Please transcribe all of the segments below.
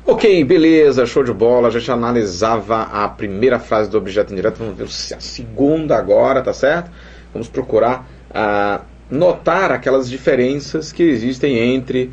Ok, beleza, show de bola. A gente analisava a primeira frase do objeto indireto, vamos ver a segunda agora, tá certo? Vamos procurar notar aquelas diferenças que existem entre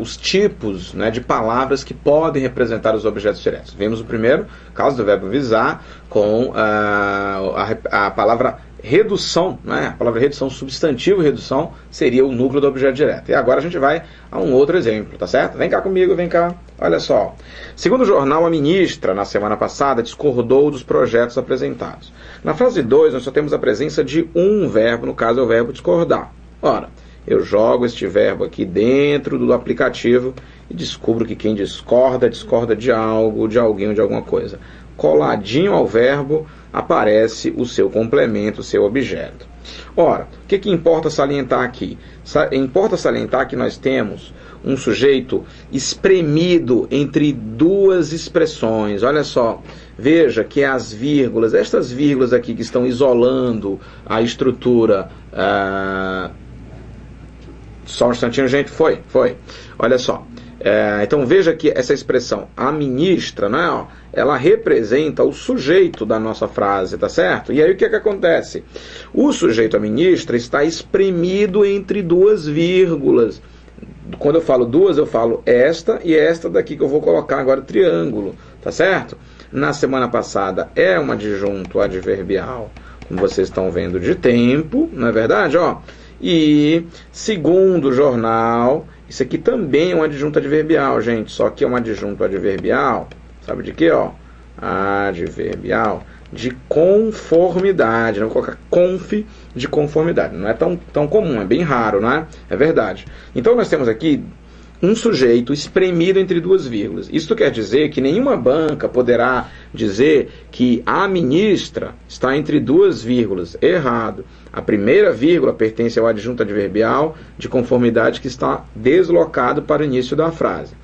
os tipos, né, de palavras que podem representar os objetos diretos. Vimos o primeiro, caso do verbo visar, com a palavra redução, né? A palavra redução, substantivo redução, seria o núcleo do objeto direto. E agora a gente vai a um outro exemplo, tá certo? Vem cá comigo, vem cá. Olha só. Segundo o jornal, a ministra, na semana passada, discordou dos projetos apresentados. Na frase 2, nós só temos a presença de um verbo, no caso é o verbo discordar. Ora, eu jogo este verbo aqui dentro do aplicativo e descubro que quem discorda, discorda de algo, de alguém ou de alguma coisa. Coladinho ao verbo aparece o seu complemento, o seu objeto. Ora, o que importa salientar aqui? Importa salientar que nós temos um sujeito espremido entre duas expressões. Olha só, veja que as vírgulas, estas vírgulas aqui que estão isolando a estrutura... Só um instantinho, gente. Foi. Olha só. Então veja que essa expressão, a ministra, né, ó, ela representa o sujeito da nossa frase, tá certo? E aí o que acontece? O sujeito, a ministra, está espremido entre duas vírgulas. Quando eu falo duas, eu falo esta e esta daqui que eu vou colocar agora triângulo, tá certo? Na semana passada é um adjunto adverbial, como vocês estão vendo, de tempo, não é verdade? Ó. E, segundo o jornal, isso aqui também é um adjunto adverbial, gente. Só que é um adjunto adverbial, sabe de quê? Ó? Adverbial de conformidade. Não vou colocar conf de conformidade. Não é tão comum, é bem raro, não é? É verdade. Então nós temos aqui um sujeito espremido entre duas vírgulas. Isto quer dizer que nenhuma banca poderá dizer que a ministra está entre duas vírgulas. Errado. A primeira vírgula pertence ao adjunto adverbial de conformidade que está deslocado para o início da frase.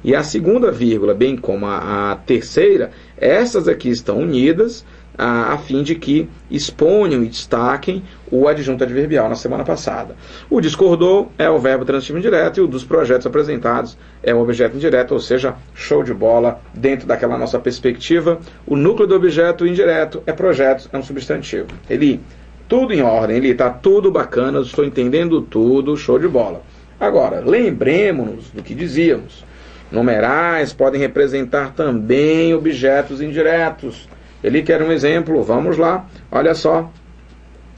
E a segunda vírgula, bem como a terceira, essas aqui estão unidas a fim de que exponham e destaquem o adjunto adverbial na semana passada. O discordou é o verbo transitivo indireto e o dos projetos apresentados é o objeto indireto, ou seja, show de bola dentro daquela nossa perspectiva. O núcleo do objeto indireto é projetos, é um substantivo. Ele, tudo em ordem, ele está tudo bacana, estou entendendo tudo, show de bola. Agora, lembremos-nos do que dizíamos. Numerais podem representar também objetos indiretos. Ele quer um exemplo, vamos lá, olha só.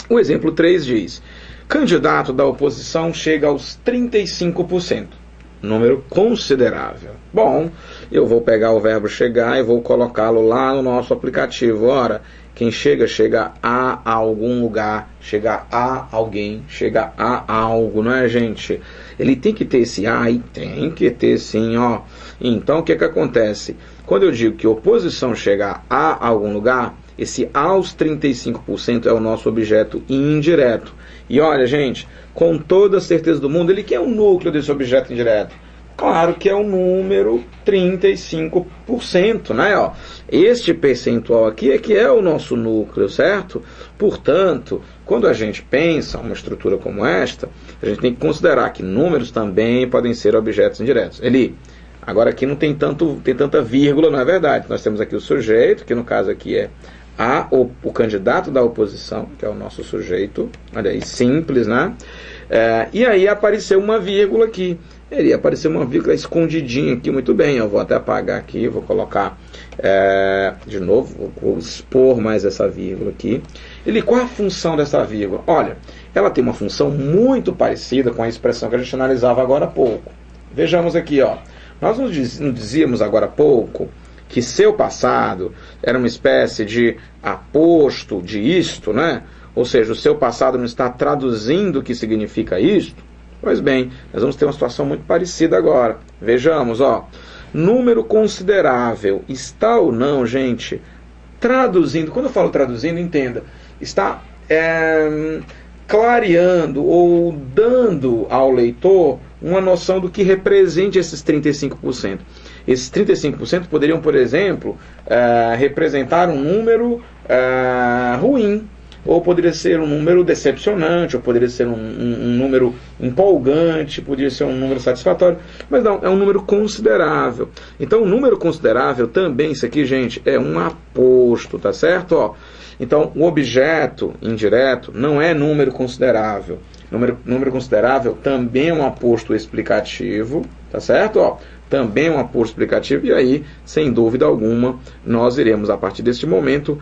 O exemplo 3 diz: candidato da oposição chega aos 35%. Número considerável. Bom, eu vou pegar o verbo chegar e vou colocá-lo lá no nosso aplicativo. Ora, quem chega, chega a algum lugar, chega a alguém, chega a algo, não é, gente? Ele tem que ter esse a e tem que ter sim, ó. Então, o que acontece? Quando eu digo que oposição chega a algum lugar, esse aos 35% é o nosso objeto indireto. E olha, gente, com toda a certeza do mundo, ele que é o núcleo desse objeto indireto? Claro que é o número 35%, né? Ó, este percentual aqui é que é o nosso núcleo, certo? Portanto, quando a gente pensa uma estrutura como esta, a gente tem que considerar que números também podem ser objetos indiretos. Agora aqui não tem tanta vírgula, não é verdade? Nós temos aqui o sujeito, que no caso aqui é o candidato da oposição, que é o nosso sujeito, olha aí, simples, né? E aí apareceu uma vírgula aqui. Ele apareceu uma vírgula escondidinha aqui, muito bem, eu vou até apagar aqui, vou colocar de novo, vou expor mais essa vírgula aqui. Qual é a função dessa vírgula? Olha, ela tem uma função muito parecida com a expressão que a gente analisava agora há pouco. Vejamos aqui, ó. Nós não dizíamos agora há pouco que seu passado era uma espécie de aposto de isto, né? Ou seja, o seu passado não está traduzindo o que significa isto? Pois bem, nós vamos ter uma situação muito parecida agora. Vejamos, ó. Número considerável está ou não, gente, traduzindo. Quando eu falo traduzindo, entenda. Está clareando ou dando ao leitor uma noção do que represente esses 35%. Esses 35% poderiam, por exemplo, representar um número ruim. ou poderia ser um número decepcionante, ou poderia ser um número empolgante, poderia ser um número satisfatório, mas não, é um número considerável. Então, um número considerável também, isso aqui, gente, é um aposto, tá certo? Ó, então, o objeto indireto não é número considerável. Número considerável também é um aposto explicativo, tá certo? Ó, também é um aposto explicativo, e aí, sem dúvida alguma, nós iremos, a partir deste momento,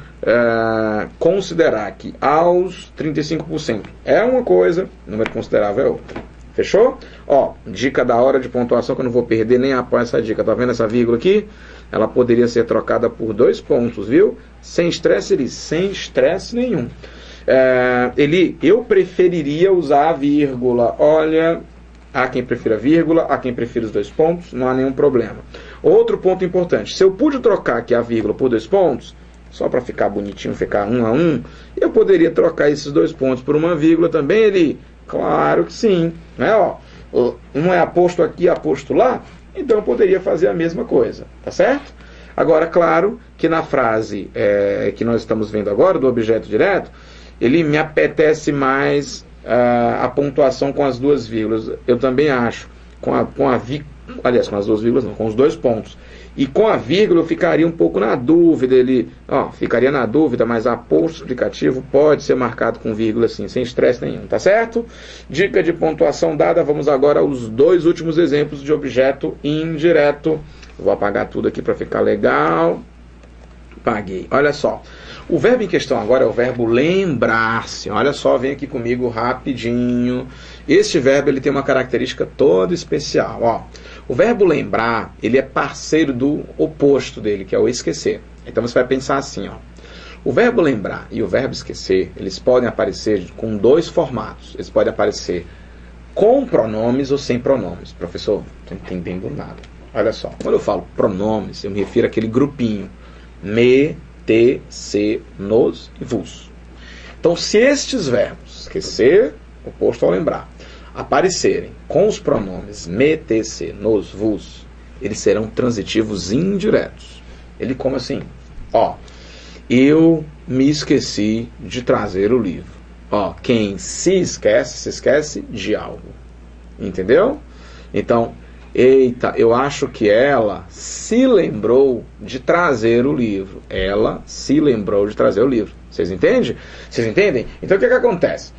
considerar que aos 35% é uma coisa, número considerável é outra. Fechou? Ó, dica da hora de pontuação, que eu não vou perder nem após essa dica. Tá vendo essa vírgula aqui? Ela poderia ser trocada por 2 pontos, viu? Sem estresse, sem estresse nenhum. Eu preferiria usar a vírgula. Olha, há quem prefira a vírgula, há quem prefira os 2 pontos, não há nenhum problema. Outro ponto importante, se eu pude trocar aqui a vírgula por 2 pontos, só para ficar bonitinho, ficar 1 a 1, eu poderia trocar esses 2 pontos por uma vírgula também, Eli? Claro que sim, né? Ó, um é aposto aqui, aposto lá, então eu poderia fazer a mesma coisa, tá certo? Agora, claro que na frase que nós estamos vendo agora, do objeto direto, ele me apetece mais a pontuação com as 2 vírgulas. Eu também acho, com as 2 vírgulas não, com os 2 pontos. E com a vírgula eu ficaria um pouco na dúvida, ficaria na dúvida, mas aposto explicativo pode ser marcado com vírgula sim, sem estresse nenhum, tá certo? Dica de pontuação dada, vamos agora aos 2 últimos exemplos de objeto indireto. Vou apagar tudo aqui para ficar legal. Apaguei. Olha só. O verbo em questão agora é o verbo lembrar-se. Olha só, vem aqui comigo rapidinho. Este verbo ele tem uma característica toda especial. Ó. O verbo lembrar, ele é parceiro do oposto dele, que é o esquecer. Então você vai pensar assim, ó. O verbo lembrar e o verbo esquecer, eles podem aparecer com 2 formatos. Eles podem aparecer com pronomes ou sem pronomes. Professor, não estou entendendo nada. Olha só, quando eu falo pronomes, eu me refiro àquele grupinho. Me, te, se, nos e vos. Então, se estes verbos, esquecer, oposto ao lembrar, aparecerem com os pronomes me, te, se, nos, vos, eles serão transitivos indiretos. Ele como assim? Ó, eu me esqueci de trazer o livro. Ó, quem se esquece de algo. Entendeu? Então, eita, eu acho que ela se lembrou de trazer o livro. Ela se lembrou de trazer o livro. Vocês entendem? Vocês entendem? Então o que acontece?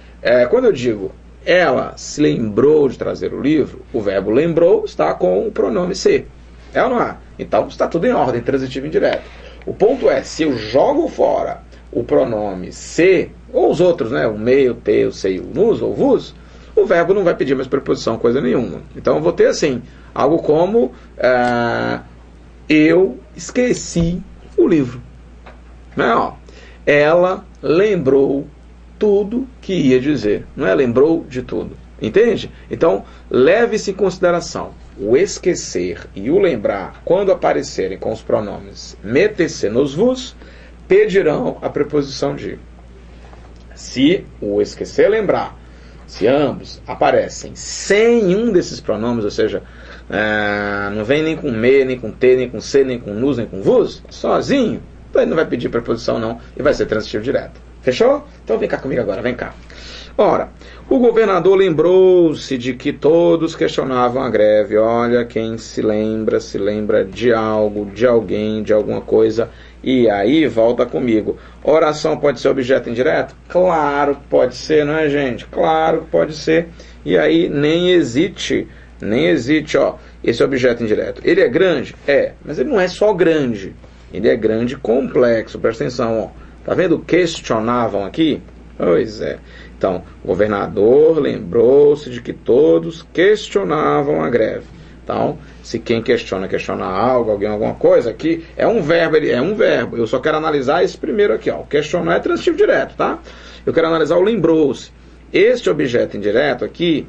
Quando eu digo ela se lembrou de trazer o livro, o verbo lembrou está com o pronome se. É ou não é? Então está tudo em ordem, transitivo indireto. O ponto é, se eu jogo fora o pronome se, ou os outros, né? O me, o te, o se, o nos ou vos, o verbo não vai pedir mais preposição, coisa nenhuma. Então eu vou ter assim, algo como eu esqueci o livro. Né? Ó, ela lembrou tudo que ia dizer. Não é lembrou de tudo. Entende? Então, leve-se em consideração. O esquecer e o lembrar, quando aparecerem com os pronomes me, te, se, nos, vos, pedirão a preposição de. Se o esquecer e lembrar, se ambos aparecem sem um desses pronomes, ou seja, não vem nem com me, nem com te, nem com se, nem com nos, nem com vos, sozinho, então ele não vai pedir preposição não, e vai ser transitivo direto. Fechou? Então vem cá comigo agora, vem cá. Ora, o governador lembrou-se de que todos questionavam a greve. Olha, quem se lembra de algo, de alguém, de alguma coisa. E aí, volta comigo. Oração pode ser objeto indireto? Claro que pode ser, não é, gente? Claro que pode ser. E aí, nem hesite, ó. Esse objeto indireto. Ele é grande? É, mas ele não é só grande. Ele é grande e complexo. Presta atenção, ó. Tá vendo? Questionavam aqui? Pois é. Então, o governador lembrou-se de que todos questionavam a greve. Então, se quem questiona algo, alguém, alguma coisa, aqui é um verbo, Eu só quero analisar esse primeiro aqui, ó. O questionar é transitivo direto, tá? Eu quero analisar o lembrou-se. Este objeto indireto aqui,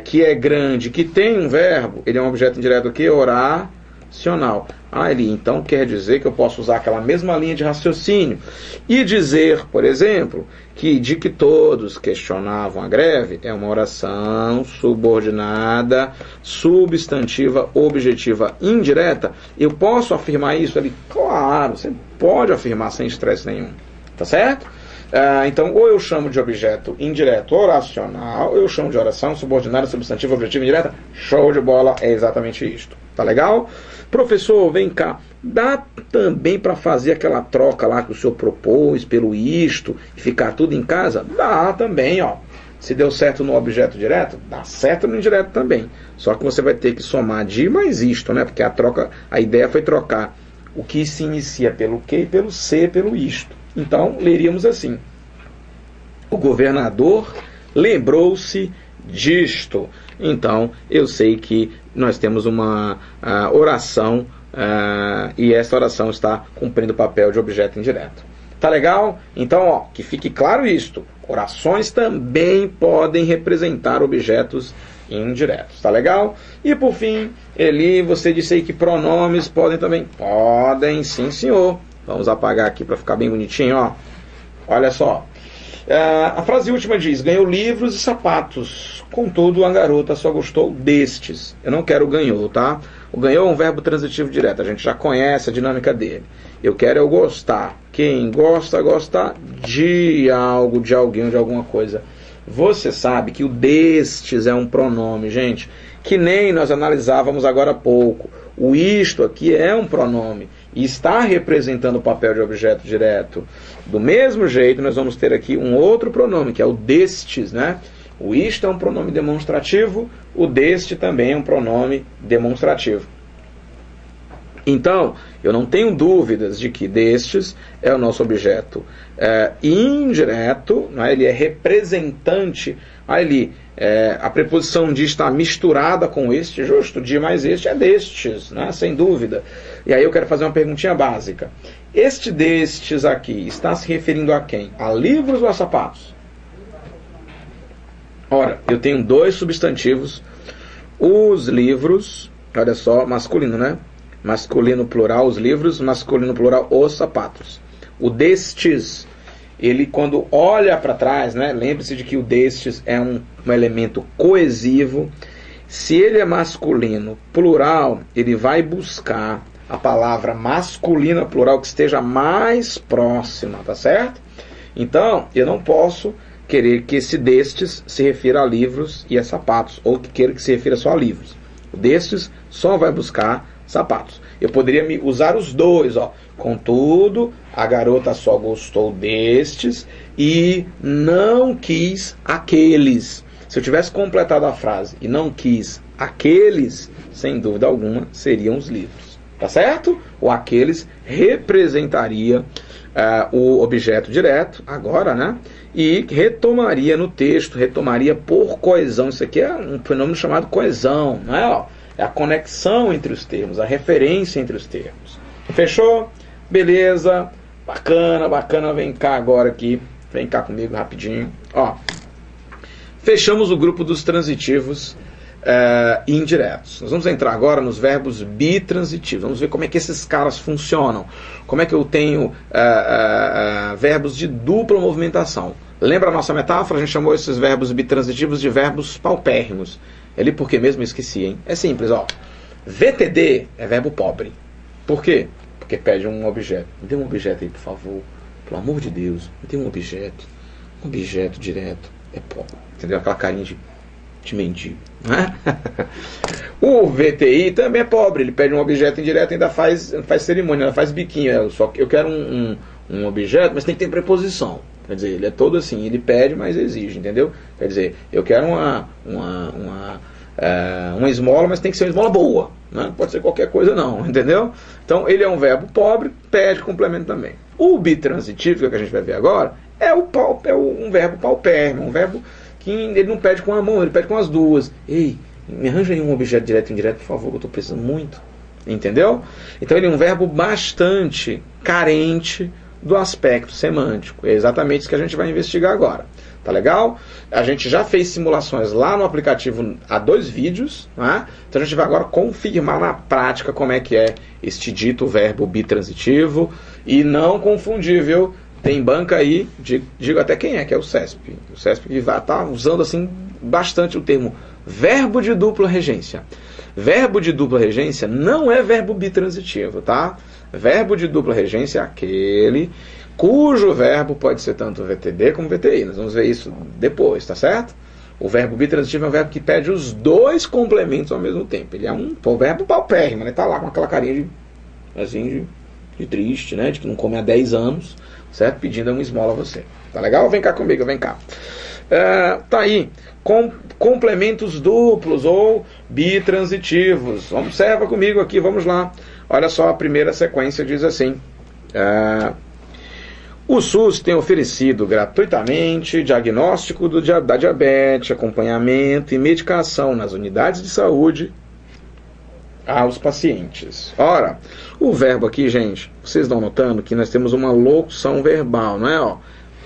que é grande, que tem um verbo, ele é um objeto indireto aqui, oracional. Eli, então quer dizer que eu posso usar aquela mesma linha de raciocínio e dizer, por exemplo, que de que todos questionavam a greve é uma oração subordinada, substantiva, objetiva, indireta. Eu posso afirmar isso ali? Claro, você pode afirmar sem estresse nenhum, tá certo? Então, ou eu chamo de objeto indireto oracional, ou eu chamo de oração subordinada, substantivo, objetivo, indireta. Show de bola, é exatamente isto. Tá legal? Professor, vem cá, dá também para fazer aquela troca lá que o senhor propôs pelo isto e ficar tudo em casa? Dá também, ó. Se deu certo no objeto direto, dá certo no indireto também. Só que você vai ter que somar de mais isto, né? Porque a ideia foi trocar o que se inicia pelo que, pelo se, pelo isto. Então, leríamos assim: o governador lembrou-se disto. Então, eu sei que nós temos uma oração e essa oração está cumprindo o papel de objeto indireto. Tá legal? Então, ó, que fique claro isto. Orações também podem representar objetos indiretos. Tá legal? E por fim, Eli, você disse aí que pronomes podem também. Podem, sim, senhor. Vamos apagar aqui para ficar bem bonitinho, ó. Olha só. A frase última diz: ganhou livros e sapatos. Contudo, a garota só gostou destes. Eu não quero ganhou, tá? O ganhou é um verbo transitivo direto. A gente já conhece a dinâmica dele. Eu quero eu gostar. Quem gosta, gosta de algo, de alguém, de alguma coisa. Você sabe que o destes é um pronome, gente, que nem nós analisávamos agora há pouco. O isto aqui é um pronome e está representando o papel de objeto direto. Do mesmo jeito, nós vamos ter aqui um outro pronome, que é o destes, né? O isto é um pronome demonstrativo, o deste também é um pronome demonstrativo. Então, eu não tenho dúvidas de que destes é o nosso objeto indireto, né? Ele é representante, a preposição de está misturada com este, justo, de mais este é destes, né? Sem dúvida. E aí eu quero fazer uma perguntinha básica. Este destes aqui está se referindo a quem? A livros ou a sapatos? Ora, eu tenho dois substantivos, os livros, olha só, masculino, né? Masculino plural os livros, masculino plural os sapatos. O destes, ele quando olha para trás, né? Lembre-se de que o destes é um elemento coesivo. Se ele é masculino plural, ele vai buscar a palavra masculina plural que esteja mais próxima, tá certo? Então, eu não posso querer que esse destes se refira a livros e a sapatos, ou que queira que se refira só a livros. O destes só vai buscar sapatos. Eu poderia usar os dois, ó. Contudo, a garota só gostou destes e não quis aqueles. Se eu tivesse completado a frase e não quis aqueles, sem dúvida alguma, seriam os livros. Tá certo? O aqueles representaria o objeto direto, agora, né? E retomaria no texto, retomaria por coesão. Isso aqui é um fenômeno chamado coesão, não é? Ó, é a conexão entre os termos, a referência entre os termos. Fechou? Beleza. Bacana, bacana. Vem cá agora aqui. Vem cá comigo rapidinho. Ó, fechamos o grupo dos transitivos indiretos. Nós vamos entrar agora nos verbos bitransitivos. Vamos ver como é que esses caras funcionam. Como é que eu tenho verbos de dupla movimentação. Lembra a nossa metáfora? A gente chamou esses verbos bitransitivos de verbos paupérrimos. Ele porque mesmo esqueci, hein? É simples, ó. VTD é verbo pobre. Por quê? Porque pede um objeto. Me dê um objeto aí, por favor. Pelo amor de Deus, me dê um objeto. Um objeto direto. É pobre. Entendeu? Aquela carinha de mendigo. Né? O VTI também é pobre. Ele pede um objeto indireto e ainda faz cerimônia, ainda faz biquinho. Só que eu quero um objeto, mas tem que ter preposição. Quer dizer, ele é todo assim, ele pede, mas exige, entendeu? Quer dizer, eu quero uma esmola, mas tem que ser uma esmola boa, né? Não pode ser qualquer coisa não, entendeu? Então, ele é um verbo pobre, pede complemento também. O bitransitivo, que a gente vai ver agora, é um verbo paupérrimo, um verbo que ele não pede com a mão, ele pede com as duas. Ei, me arranja aí um objeto direto e indireto, por favor, que eu estou precisando muito. Entendeu? Então, ele é um verbo bastante carente do aspecto semântico. É exatamente isso que a gente vai investigar agora. Tá legal? A gente já fez simulações lá no aplicativo há 2 vídeos, né? Então a gente vai agora confirmar na prática como é que é este dito verbo bitransitivo e não confundir, viu? Tem banca aí, digo até quem é, que é o CESP. O CESP que vai estar usando assim bastante o termo verbo de dupla regência. Verbo de dupla regência não é verbo bitransitivo, tá? Verbo de dupla regência é aquele cujo verbo pode ser tanto VTD como VTI. Nós vamos ver isso depois, tá certo? O verbo bitransitivo é um verbo que pede os dois complementos ao mesmo tempo. Ele é um verbo paupérrimo, ele tá lá com aquela carinha de triste, né? De que não come há 10 anos, certo? Pedindo uma esmola a você. Tá legal? Vem cá comigo, vem cá. Tá aí. Complementos duplos ou bitransitivos. Observa comigo aqui, vamos lá. Olha só, a primeira sequência diz assim. O SUS tem oferecido gratuitamente diagnóstico da diabetes, acompanhamento e medicação nas unidades de saúde aos pacientes. Ora, o verbo aqui, gente, vocês estão notando que nós temos uma locução verbal, não é? Ó,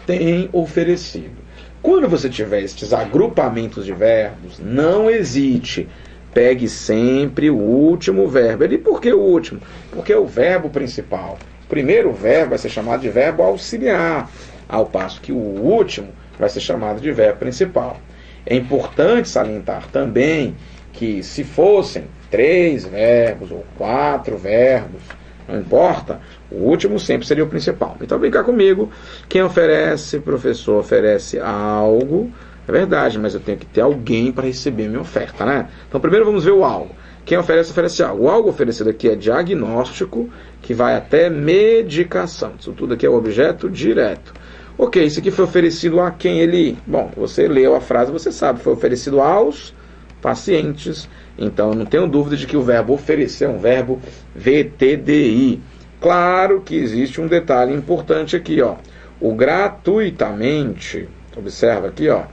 tem oferecido. Quando você tiver estes agrupamentos de verbos, não hesite. Pegue sempre o último verbo. E por que o último? Porque é o verbo principal. O primeiro verbo vai ser chamado de verbo auxiliar, ao passo que o último vai ser chamado de verbo principal. É importante salientar também que se fossem 3 verbos ou 4 verbos, não importa, o último sempre seria o principal. Então vem cá comigo, quem oferece, professor, oferece algo, é verdade, mas eu tenho que ter alguém para receber minha oferta, né? Então primeiro vamos ver o algo. Quem oferece, oferece algo. O algo oferecido aqui é diagnóstico, que vai até medicação. Isso tudo aqui é o objeto direto. Ok, isso aqui foi oferecido a quem ele... Bom, você leu a frase, você sabe, foi oferecido aos pacientes. Então, não tenho dúvida de que o verbo oferecer é um verbo VTDI. Claro que existe um detalhe importante aqui, ó. O gratuitamente, observa aqui, ó,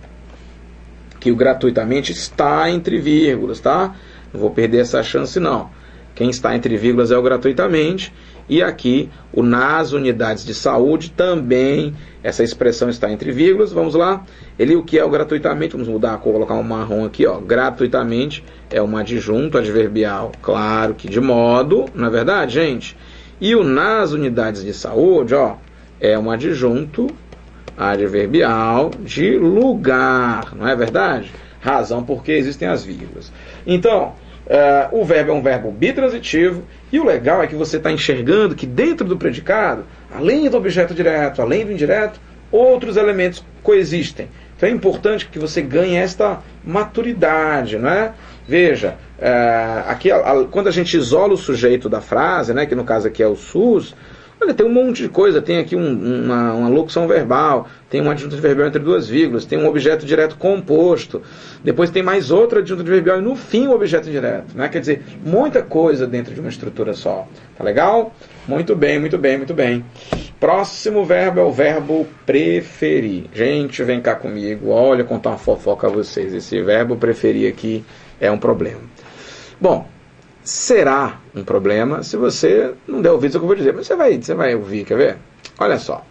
que o gratuitamente está entre vírgulas, tá? Não vou perder essa chance, não. Quem está entre vírgulas é o gratuitamente. E aqui, o nas unidades de saúde também, essa expressão está entre vírgulas. Vamos lá. O que é o gratuitamente? Vamos mudar a cor, colocar um marrom aqui, ó. Gratuitamente é um adjunto adverbial, claro que de modo, não é verdade, gente? E o nas unidades de saúde, ó, é um adjunto adverbial de lugar, não é verdade? Razão porque existem as vírgulas. Então, o verbo é um verbo bitransitivo, e o legal é que você está enxergando que dentro do predicado, além do objeto direto, além do indireto, outros elementos coexistem. Então é importante que você ganhe esta maturidade, não é? Veja, aqui, quando a gente isola o sujeito da frase, né, que no caso aqui é o SUS, olha, tem um monte de coisa, tem aqui uma locução verbal, tem um adjunto adverbial entre 2 vírgulas, tem um objeto direto composto, depois tem mais outro adjunto adverbial e no fim o objeto direto, né? Quer dizer, muita coisa dentro de uma estrutura só. Tá legal? Muito bem, muito bem, muito bem. Próximo verbo é o verbo preferir. Gente, vem cá comigo, olha, contar uma fofoca a vocês. Esse verbo preferir aqui é um problema. Bom, será um problema se você não der ouvido ao que eu vou dizer, mas você vai ouvir, quer ver? Olha só.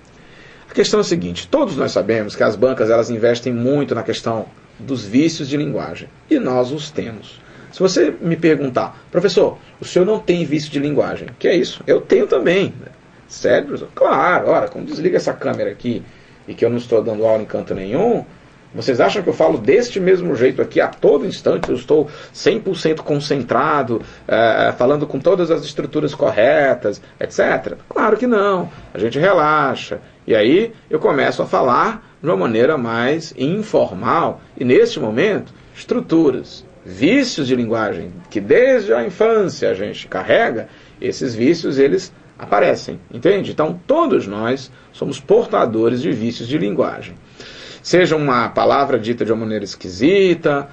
A questão é a seguinte, todos nós sabemos que as bancas elas investem muito na questão dos vícios de linguagem, e nós os temos. Se você me perguntar, professor, o senhor não tem vício de linguagem? Que é isso? Eu tenho também. Sério, professor? Claro, ora, quando desliga essa câmera aqui e que eu não estou dando aula em canto nenhum, vocês acham que eu falo deste mesmo jeito aqui a todo instante? Eu estou 100% concentrado, falando com todas as estruturas corretas, etc? Claro que não. A gente relaxa. E aí eu começo a falar de uma maneira mais informal. E neste momento, estruturas, vícios de linguagem, que desde a infância a gente carrega, esses vícios eles aparecem. Entende? Então todos nós somos portadores de vícios de linguagem. Seja uma palavra dita de uma maneira esquisita,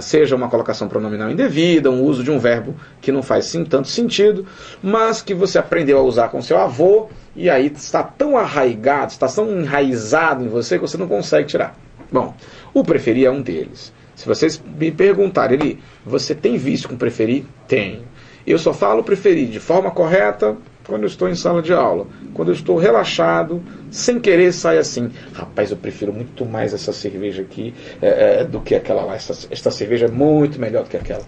seja uma colocação pronominal indevida, um uso de um verbo que não faz tanto sentido, mas que você aprendeu a usar com seu avô, e aí está tão arraigado, está tão enraizado em você que você não consegue tirar. Bom, o preferir é um deles. Se vocês me perguntarem, você tem vício com preferir? Tenho. Eu só falo preferir de forma correta quando eu estou em sala de aula. Quando eu estou relaxado, sem querer, sai assim. Rapaz, eu prefiro muito mais essa cerveja aqui do que aquela lá. Esta cerveja é muito melhor do que aquela.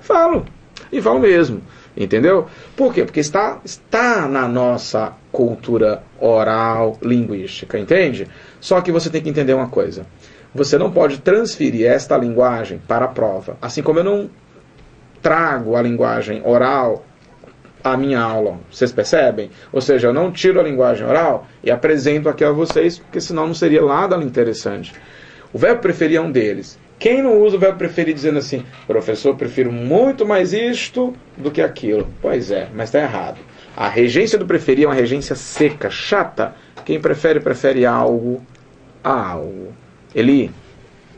Falo. E falo mesmo. Entendeu? Por quê? Porque está na nossa cultura oral, linguística. Entende? Só que você tem que entender uma coisa. Você não pode transferir esta linguagem para a prova. Assim como eu não trago a linguagem oral a minha aula. Vocês percebem? Ou seja, eu não tiro a linguagem oral e apresento aqui a vocês, porque senão não seria nada interessante. O verbo preferir é um deles. Quem não usa o verbo preferir dizendo assim, professor, prefiro muito mais isto do que aquilo? Pois é, mas está errado. A regência do preferir é uma regência seca, chata. Quem prefere, prefere algo a algo. Eli,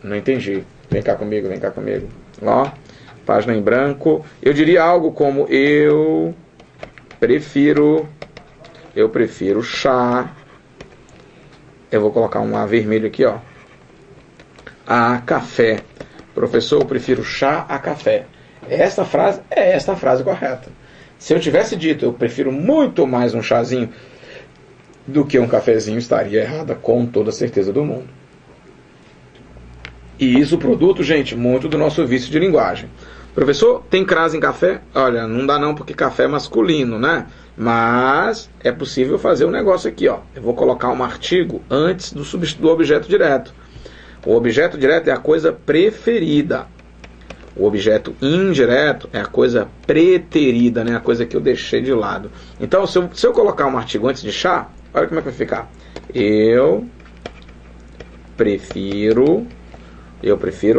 não entendi. Vem cá comigo, vem cá comigo. Ó, página em branco. Eu diria algo como eu prefiro chá. Eu vou colocar um A vermelho aqui, ó. A café. Professor, eu prefiro chá a café. Esta frase é esta frase correta. Se eu tivesse dito, eu prefiro muito mais um chazinho do que um cafezinho, estaria errada com toda a certeza do mundo. E isso, produto, gente, muito do nosso vício de linguagem. Professor, tem crase em café? Olha, não dá não, porque café é masculino, né? Mas é possível fazer um negócio aqui, ó. Eu vou colocar um artigo antes do objeto direto. O objeto direto é a coisa preferida. O objeto indireto é a coisa preterida, né? A coisa que eu deixei de lado. Então, se eu colocar um artigo antes de chá, olha como é que vai ficar. Eu prefiro,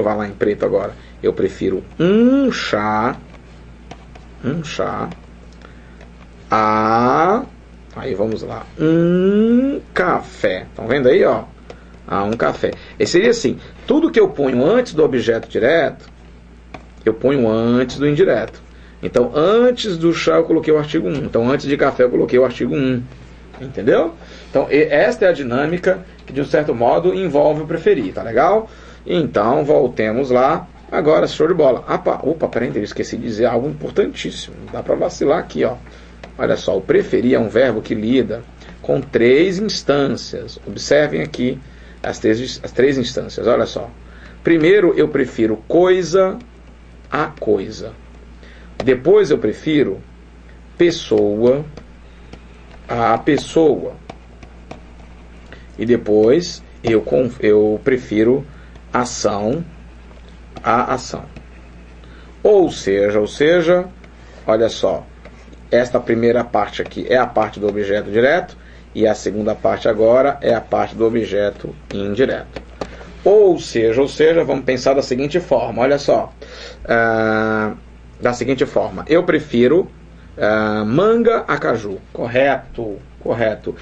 vai lá em preto agora. Eu prefiro um chá a, aí vamos lá, um café. Estão vendo aí, ó? A um café. E seria assim, tudo que eu ponho antes do objeto direto, eu ponho antes do indireto. Então, antes do chá eu coloquei o artigo 1. Então, antes de café eu coloquei o artigo 1. Entendeu? Então, esta é a dinâmica que, de um certo modo, envolve o preferir. Tá legal? Então, voltemos lá. Agora, show de bola. Opa, peraí, eu esqueci de dizer algo importantíssimo. Dá para vacilar aqui, ó. Olha só, o preferir é um verbo que lida com 3 instâncias. Observem aqui as três instâncias. Olha só. Primeiro, eu prefiro coisa a coisa. Depois, eu prefiro pessoa a pessoa. E depois, eu prefiro ação a ação. Ou seja, olha só, esta primeira parte aqui é a parte do objeto direto e a segunda parte agora é a parte do objeto indireto. Ou seja, vamos pensar da seguinte forma, olha só, da seguinte forma, eu prefiro manga a caju, correto.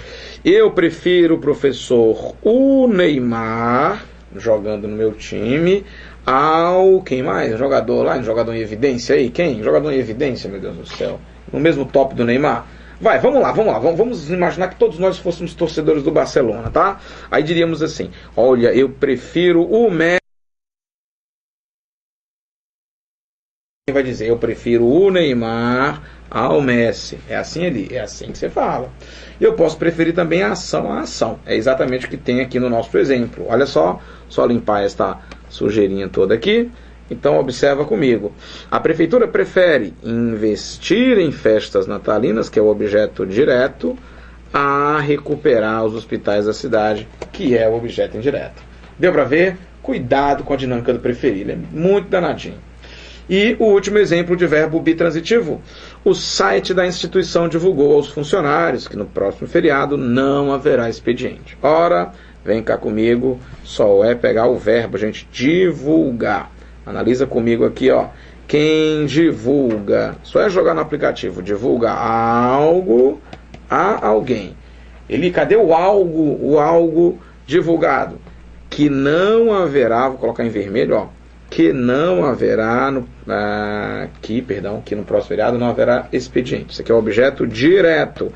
Eu prefiro, professor, o Neymar jogando no meu time ao... Quem mais? Jogador em evidência aí? Quem? Jogador em evidência, meu Deus do céu. No mesmo top do Neymar? Vai, vamos lá. Vamos imaginar que todos nós fôssemos torcedores do Barcelona, tá? Aí diríamos assim, olha, eu prefiro o Messi. Quem vai dizer, eu prefiro o Neymar ao Messi. É assim ali, é assim que você fala. Eu posso preferir também a ação. É exatamente o que tem aqui no nosso exemplo. Olha só limpar esta sujeirinha toda aqui. Então observa comigo. A prefeitura prefere investir em festas natalinas, que é o objeto direto, a recuperar os hospitais da cidade, que é o objeto indireto. Deu para ver? Cuidado com a dinâmica do preferir, ele é muito danadinho. E o último exemplo de verbo bitransitivo. O site da instituição divulgou aos funcionários que no próximo feriado não haverá expediente. Ora, vem cá comigo, só é pegar o verbo, gente, divulgar. Analisa comigo aqui, ó. Quem divulga, só é jogar no aplicativo, divulga algo a alguém. Cadê o algo divulgado? Que não haverá, vou colocar em vermelho, ó. Que não haverá, que no próximo feriado não haverá expediente. Isso aqui é o objeto direto.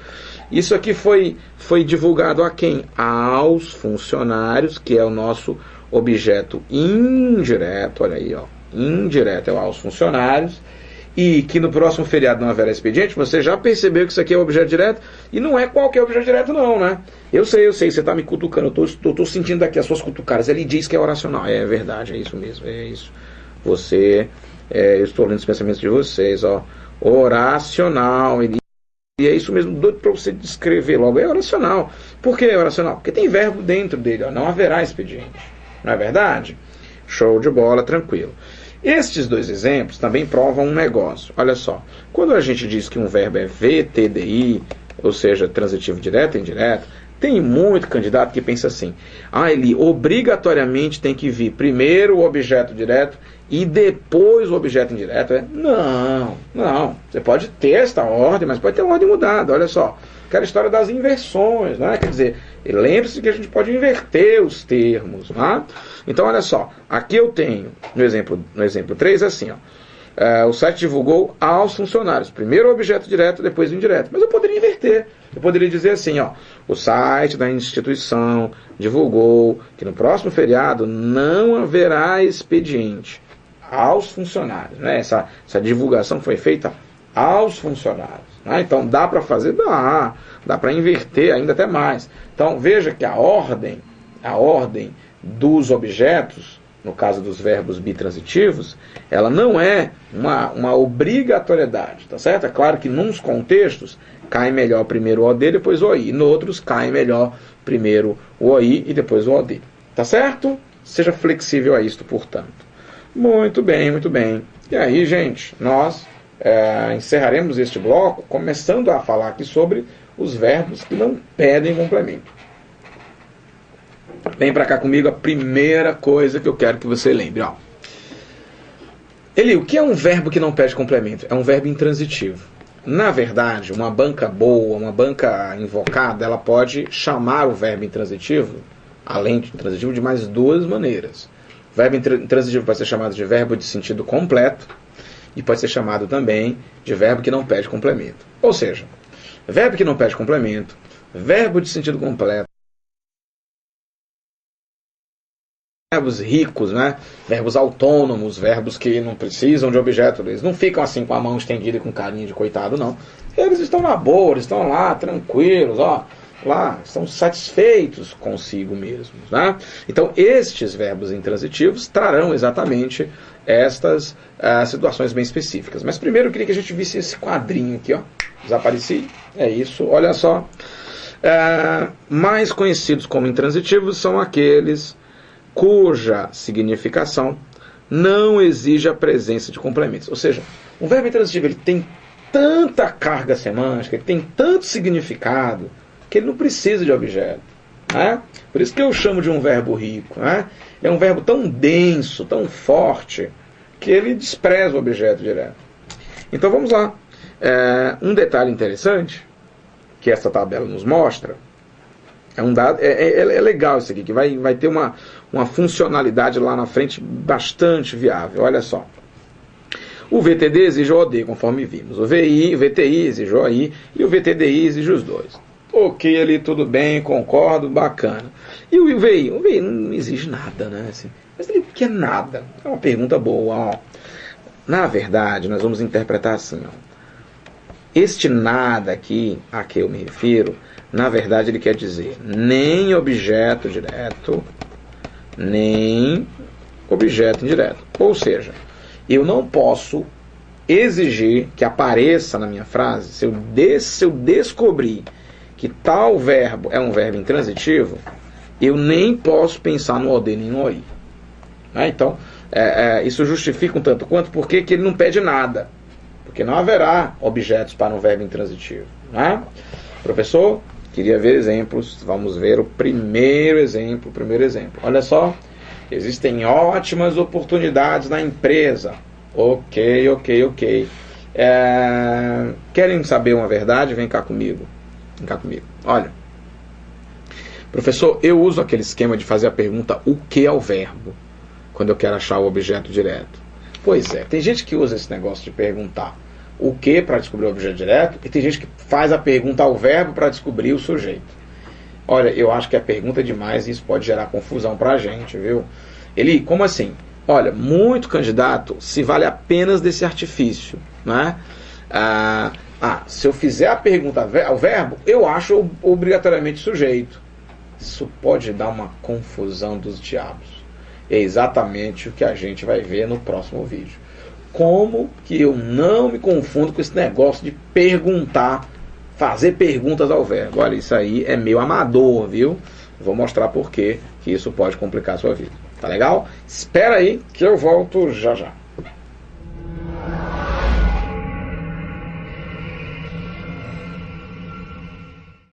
Isso aqui foi divulgado a quem? Aos funcionários, que é o nosso objeto indireto. Olha aí, ó. Indireto é aos funcionários. E que no próximo feriado não haverá expediente. Você já percebeu que isso aqui é o objeto direto? E não é qualquer objeto direto não, né? Eu sei, você está me cutucando. Eu tô sentindo aqui as suas cutucadas. Ele diz que é oracional. É verdade, é isso mesmo, é isso. Eu estou lendo os pensamentos de vocês, ó. Oracional. E é isso mesmo, doido para você descrever logo. É oracional. Por que é oracional? Porque tem verbo dentro dele, ó. Não haverá expediente. Não é verdade? Show de bola, tranquilo. Estes dois exemplos também provam um negócio. Olha só, quando a gente diz que um verbo é VTDI, ou seja, transitivo direto e indireto, tem muito candidato que pensa assim, ele obrigatoriamente tem que vir primeiro o objeto direto e depois o objeto indireto. Não. Você pode ter esta ordem, mas pode ter uma ordem mudada. Olha só, aquela história das inversões, né? Quer dizer, lembre-se que a gente pode inverter os termos. Né? Então, olha só, aqui eu tenho, no exemplo 3, assim, o site divulgou aos funcionários. Primeiro o objeto direto, depois o indireto. Mas eu poderia inverter. Eu poderia dizer assim, o site da instituição divulgou que no próximo feriado não haverá expediente aos funcionários. Né? Essa divulgação foi feita aos funcionários. Né? Então dá para fazer? Dá para inverter ainda até mais. Então veja que a ordem dos objetos, no caso dos verbos bitransitivos, ela não é uma obrigatoriedade, tá certo? É claro que nos contextos cai melhor primeiro o OD, depois o OI. Em outros cai melhor primeiro o OI e depois o OD. Tá certo? Seja flexível a isto, portanto. Muito bem, muito bem. E aí, gente, nós encerraremos este bloco começando a falar aqui sobre os verbos que não pedem complemento. Vem para cá comigo a primeira coisa que eu quero que você lembre. O que é um verbo que não pede complemento? É um verbo intransitivo. Na verdade, uma banca boa, uma banca invocada, ela pode chamar o verbo intransitivo, além de intransitivo, de mais duas maneiras. O verbo intransitivo pode ser chamado de verbo de sentido completo e pode ser chamado também de verbo que não pede complemento. Ou seja, verbo que não pede complemento, verbo de sentido completo, verbos ricos, né? Verbos autônomos, verbos que não precisam de objeto, eles não ficam assim com a mão estendida e com carinho de coitado, não. Eles estão na boa, eles estão lá, tranquilos, lá, estão satisfeitos consigo mesmos, né? Então, estes verbos intransitivos trarão exatamente estas situações bem específicas. Mas primeiro eu queria que a gente visse esse quadrinho aqui, desapareci, é isso, olha só. Mais conhecidos como intransitivos são aqueles cuja significação não exige a presença de complementos. Ou seja, um verbo intransitivo ele tem tanta carga semântica, ele tem tanto significado, que ele não precisa de objeto. Né? Por isso que eu chamo de um verbo rico. Né? É um verbo tão denso, tão forte, que ele despreza o objeto direto. Então vamos lá. Um detalhe interessante, que essa tabela nos mostra, é um dado, é legal isso aqui, que vai ter uma funcionalidade lá na frente bastante viável. Olha só. O VTD exige o OD, conforme vimos. O VTI exige o OI e o VTDI exige os dois. Ok, ali tudo bem, concordo, bacana. E o VI? O VI não exige nada, né? Assim, mas ele quer nada. É uma pergunta boa. Na verdade, nós vamos interpretar assim. Este nada aqui, a que eu me refiro, na verdade ele quer dizer nem objeto direto, nem objeto indireto. Ou seja, eu não posso exigir que apareça na minha frase, se eu descobrir que tal verbo é um verbo intransitivo, eu nem posso pensar no OD nem no OI. Então, isso justifica um tanto quanto porque que ele não pede nada. Porque não haverá objetos para um verbo intransitivo. Né? Professor, queria ver exemplos. Vamos ver o primeiro exemplo. Olha só. Existem ótimas oportunidades na empresa. Ok. Querem saber uma verdade? Vem cá comigo. Olha. Professor, eu uso aquele esquema de fazer a pergunta o que é o verbo, quando eu quero achar o objeto direto. Pois é, tem gente que usa esse negócio de perguntar o que para descobrir o objeto direto, e tem gente que faz a pergunta ao verbo para descobrir o sujeito. Olha, eu acho que é pergunta demais e isso pode gerar confusão para a gente, viu? Como assim? Olha, muito candidato se vale apenas desse artifício, né? Se eu fizer a pergunta ao verbo, eu acho obrigatoriamente sujeito. Isso pode dar uma confusão dos diabos. É exatamente o que a gente vai ver no próximo vídeo. Como que eu não me confundo com esse negócio de perguntar, fazer perguntas ao verbo. Olha, isso aí é meio amador, viu? Vou mostrar por que isso pode complicar a sua vida. Tá legal? Espera aí que eu volto já já.